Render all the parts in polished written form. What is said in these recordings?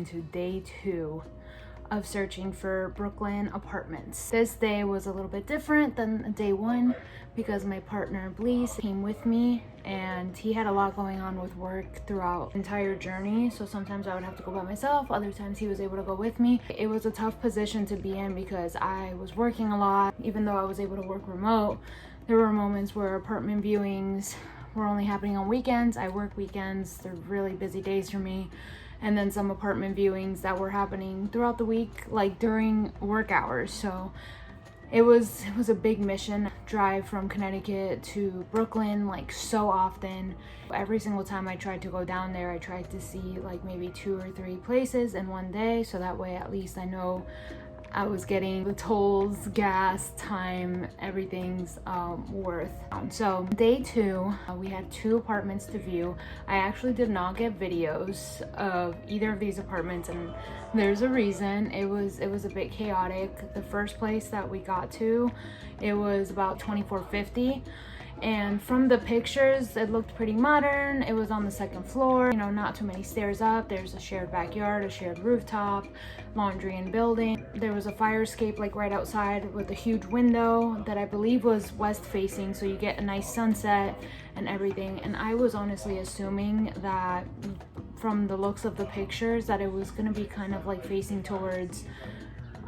into day 2 of searching for Brooklyn apartments. This day was a little bit different than day 1 because my partner Bleace came with me, and he had a lot going on with work throughout the entire journey, so sometimes I would have to go by myself, other times he was able to go with me. It was a tough position to be in because I was working a lot. Even though I was able to work remote, there were moments where apartment viewings were only happening on weekends. I work weekends, they're really busy days for me. And then some apartment viewings that were happening throughout the week, like during work hours. So it was a big mission. Drive from Connecticut to Brooklyn like so often. Every single time I tried to go down there, I tried to see like maybe 2 or 3 places in one day, so that way at least I know I was getting the tolls, gas, time, everything's worth. So day 2, we had 2 apartments to view. I actually did not get videos of either of these apartments, and there's a reason. It was a bit chaotic. The first place that we got to, it was about $24.50. And from the pictures, it looked pretty modern. It was on the 2nd floor, you know, not too many stairs up. There's a shared backyard, a shared rooftop, laundry and building. There was a fire escape like right outside with a huge window that I believe was west facing, so you get a nice sunset and everything. And I was honestly assuming that from the looks of the pictures that it was gonna be kind of like facing towards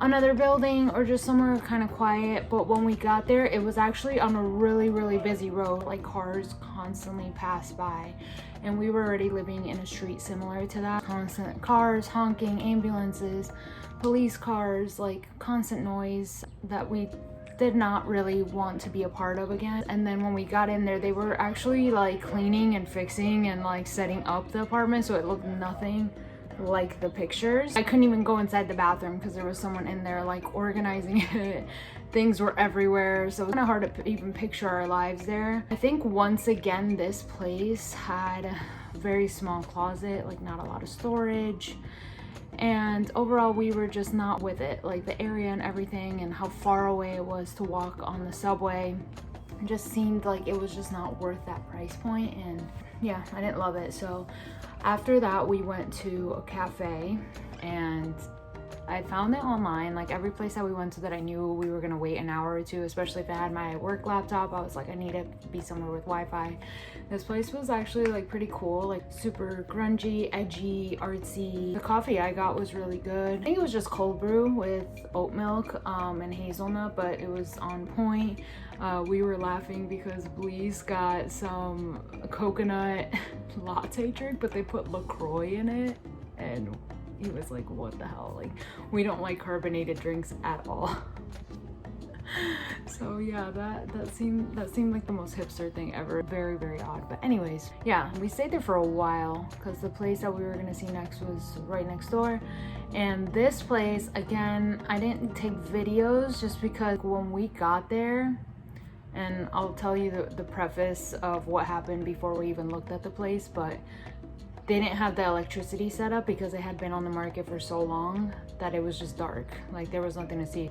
another building or just somewhere kind of quiet. But when we got there, it was actually on a really busy road. Like cars constantly passed by, and we were already living in a street similar to that. Constant cars, honking, ambulances, police cars, like constant noise that we did not really want to be a part of again. And then when we got in there, they were actually like cleaning and fixing and like setting up the apartment, so it looked nothing like the pictures. I couldn't even go inside the bathroom because there was someone in there like organizing it. Things were everywhere, so it was kind of hard to even picture our lives there. I think once again this place had a very small closet, like not a lot of storage, and overall we were just not with it. Like the area and everything and how far away it was to walk on the subway, it just seemed like it was just not worth that price point. And yeah, I didn't love it. So after that we went to a cafe, and I found it online. Like every place that we went to that I knew we were gonna wait an hour or two, especially if I had my work laptop, I was like, I need to be somewhere with Wi-Fi. This place was actually like pretty cool, like super grungy, edgy, artsy. The coffee I got was really good. I think it was just cold brew with oat milk and hazelnut, but it was on point. We were laughing because Bleace got some coconut latte drink, but they put LaCroix in it, and he was like, what the hell? Like, we don't like carbonated drinks at all. So yeah, that seemed like the most hipster thing ever. Very odd. But anyways, yeah, we stayed there for a while because the place that we were gonna see next was right next door. And this place, again, I didn't take videos just because when we got there, and I'll tell you the preface of what happened before we even looked at the place, but they didn't have the electricity set up because it had been on the market for so long that it was just dark. Like there was nothing to see.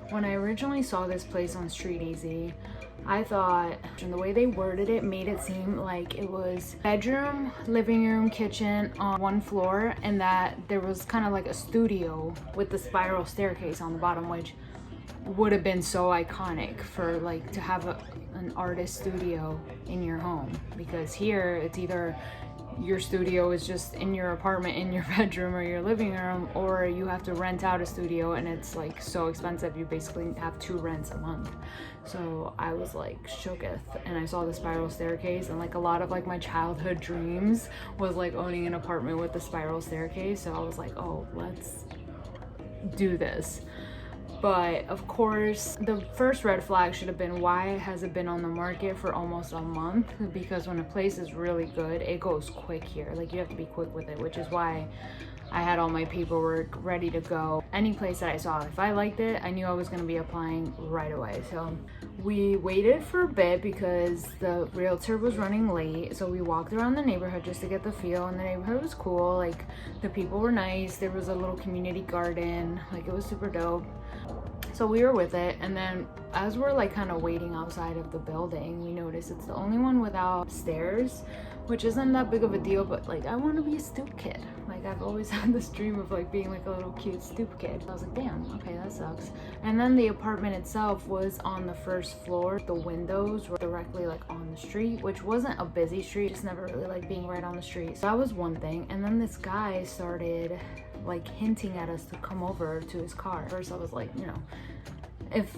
When I originally saw this place on Street Easy, I thought, and the way they worded it made it seem like it was bedroom, living room, kitchen on one floor, and that there was kind of like a studio with the spiral staircase on the bottom, which would have been so iconic for like to have an artist studio in your home. Because here it's either your studio is just in your apartment, in your bedroom or your living room, or you have to rent out a studio, and it's like so expensive. You basically have 2 rents a month. So I was like shooketh, and I saw the spiral staircase, and like a lot of like my childhood dreams was like owning an apartment with the spiral staircase. So I was like, oh, let's do this. But of course, the first red flag should have been, why has it been on the market for almost a month? Because when a place is really good, it goes quick here. Like you have to be quick with it, which is why I had all my paperwork ready to go. Any place that I saw, if I liked it, I knew I was gonna be applying right away. So we waited for a bit because the realtor was running late. So we walked around the neighborhood just to get the feel, and the neighborhood was cool. Like the people were nice. There was a little community garden. Like it was super dope. So we were with it, and then as we're like kind of waiting outside of the building, we noticed it's the only one without stairs, which isn't that big of a deal, but like I want to be a stoop kid. Like I've always had this dream of like being like a little cute stoop kid. I was like, damn, okay, that sucks. And then the apartment itself was on the first floor. The windows were directly like on the street, which wasn't a busy street, just never really like being right on the street. So that was one thing. And then this guy started like hinting at us to come over to his car. First I was like, you know, if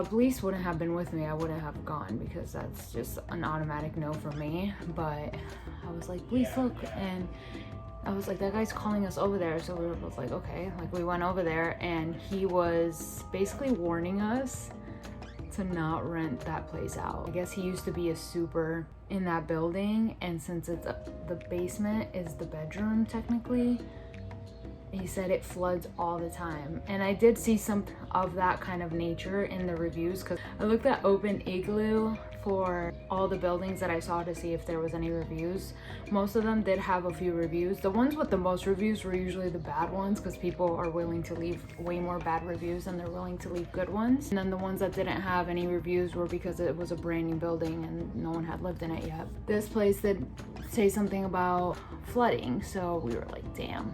Bleace wouldn't have been with me, I wouldn't have gone, because that's just an automatic no for me. But I was like, Bleace, look, and I was like, that guy's calling us over there. So we were both like, okay. Like we went over there, and he was basically warning us to not rent that place out. I guess he used to be a super in that building, and since it's the basement is the bedroom technically, he said it floods all the time. And I did see some of that kind of nature in the reviews, because I looked at Open Igloo for all the buildings that I saw to see if there was any reviews. Most of them did have a few reviews. The ones with the most reviews were usually the bad ones, because people are willing to leave way more bad reviews than they're willing to leave good ones. And then the ones that didn't have any reviews were because it was a brand new building and no one had lived in it yet. This place did say something about flooding, so we were like, damn.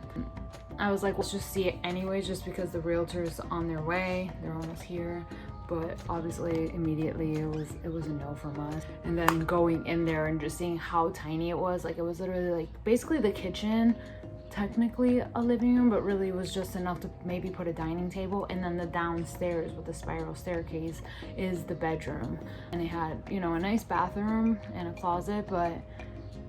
I was like, let's just see it anyways, just because the realtor's on their way, they're almost here. But obviously immediately it was a no from us. And then going in there and just seeing how tiny it was, like it was literally like basically the kitchen, technically a living room, but really was just enough to maybe put a dining table. And then the downstairs with the spiral staircase is the bedroom, and it had, you know, a nice bathroom and a closet, but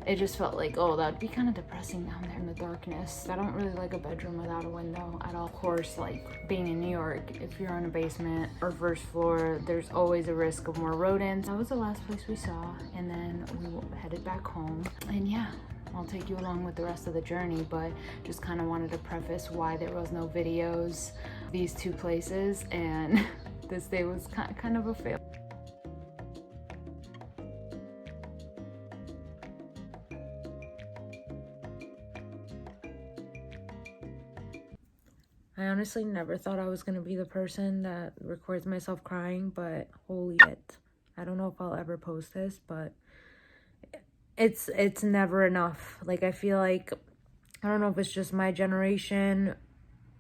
it just felt like, oh, that'd be kind of depressing down there in the darkness. I don't really like a bedroom without a window at all. Of course, like being in New York, if you're on a basement or first floor, there's always a risk of more rodents. That was the last place we saw, and then we headed back home. And yeah, I'll take you along with the rest of the journey, but just kind of wanted to preface why there was no videos these two places, and this day was kind of a fail. I honestly never thought I was going to be the person that records myself crying, but holy shit. I don't know if I'll ever post this, but it's never enough. Like, I feel like, I don't know if it's just my generation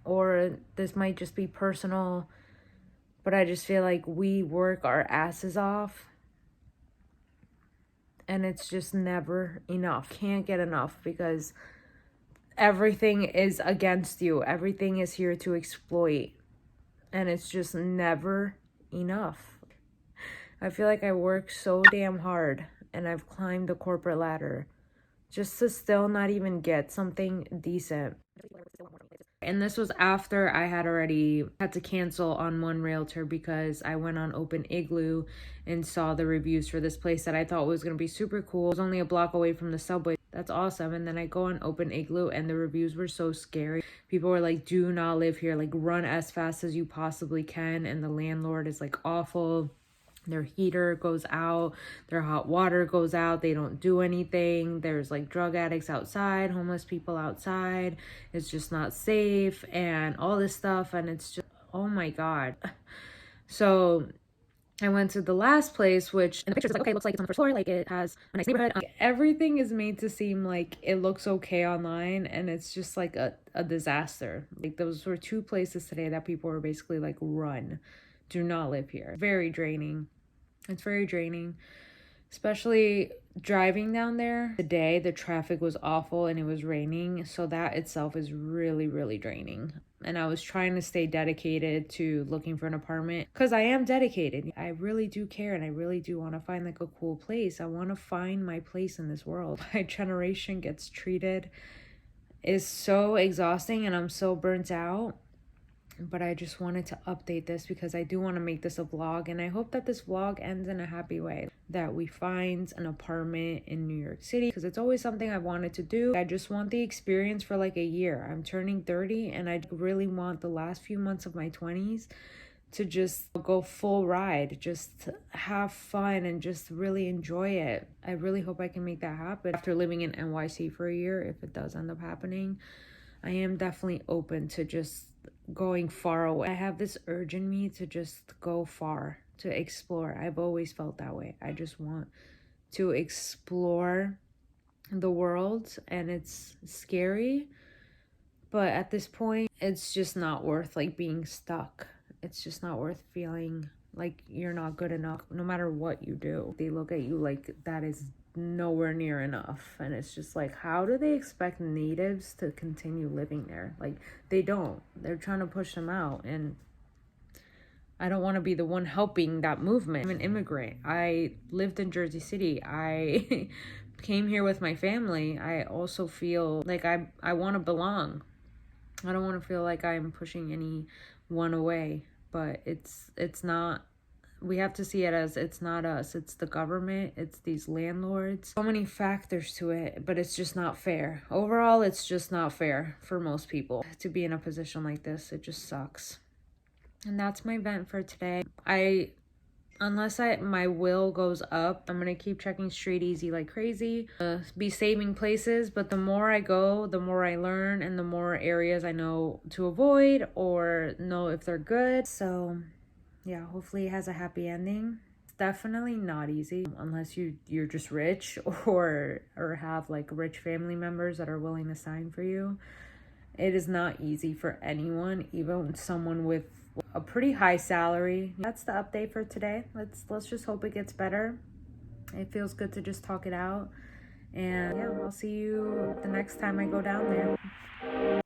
or this might just be personal, but I just feel like we work our asses off and it's just never enough. Can't get enough, because everything is against you. Everything is here to exploit. And it's just never enough. I feel like I work so damn hard and I've climbed the corporate ladder just to still not even get something decent. And this was after I had already had to cancel on one realtor because I went on Open Igloo and saw the reviews for this place that I thought was going to be super cool. It was only a block away from the subway. That's awesome. And then I go on Open Igloo and the reviews were so scary. People were like, do not live here. Like, run as fast as you possibly can. And the landlord is like awful. Their heater goes out, their hot water goes out, they don't do anything. There's like drug addicts outside, homeless people outside. It's just not safe and all this stuff. And it's just, oh my God. So I went to the last place, which in the pictures is like, okay, it looks like it's on the first floor, like it has a nice neighborhood. Everything is made to seem like it looks okay online, and it's just like a disaster. Like, those were two places today that people were basically like, run. Do not live here. Very draining. It's very draining, especially driving down there. Today, the traffic was awful and it was raining. So that itself is really, really draining. And I was trying to stay dedicated to looking for an apartment because I am dedicated. I really do care, and I really do want to find like a cool place. I want to find my place in this world. My generation gets treated is so exhausting and I'm so burnt out. But I just wanted to update this because I do want to make this a vlog, and I hope that this vlog ends in a happy way, that we find an apartment in New York City, because it's always something I wanted to do. I just want the experience for like a year. I'm turning 30 and I really want the last few months of my 20s to just go full ride, just have fun and just really enjoy it. I really hope I can make that happen after living in NYC for a year. If it does end up happening, I am definitely open to just going far away. I have this urge in me to just go far, to explore. I've always felt that way. I just want to explore the world, and it's scary, but at this point it's just not worth like being stuck. It's just not worth feeling like you're not good enough no matter what you do. They look at you like that is nowhere near enough, and it's just like, how do they expect natives to continue living there? Like, they don't. They're trying to push them out, and I don't want to be the one helping that movement. I'm an immigrant. I lived in Jersey City. I came here with my family. I also feel like I want to belong. I don't want to feel like I'm pushing anyone away, but it's not. We have to see it as it's not us, it's the government, it's these landlords. So many factors to it, but it's just not fair. Overall, it's just not fair for most people to be in a position like this. It just sucks. And that's my vent for today. Unless my will goes up, I'm gonna keep checking Street Easy like crazy. Be saving places, but the more I go, the more I learn, and the more areas I know to avoid or know if they're good. So yeah, hopefully it has a happy ending. It's definitely not easy unless you're just rich or have like rich family members that are willing to sign for you. It is not easy for anyone, even someone with a pretty high salary. That's the update for today. Let's just hope it gets better. It feels good to just talk it out. And yeah, I'll see you the next time I go down there.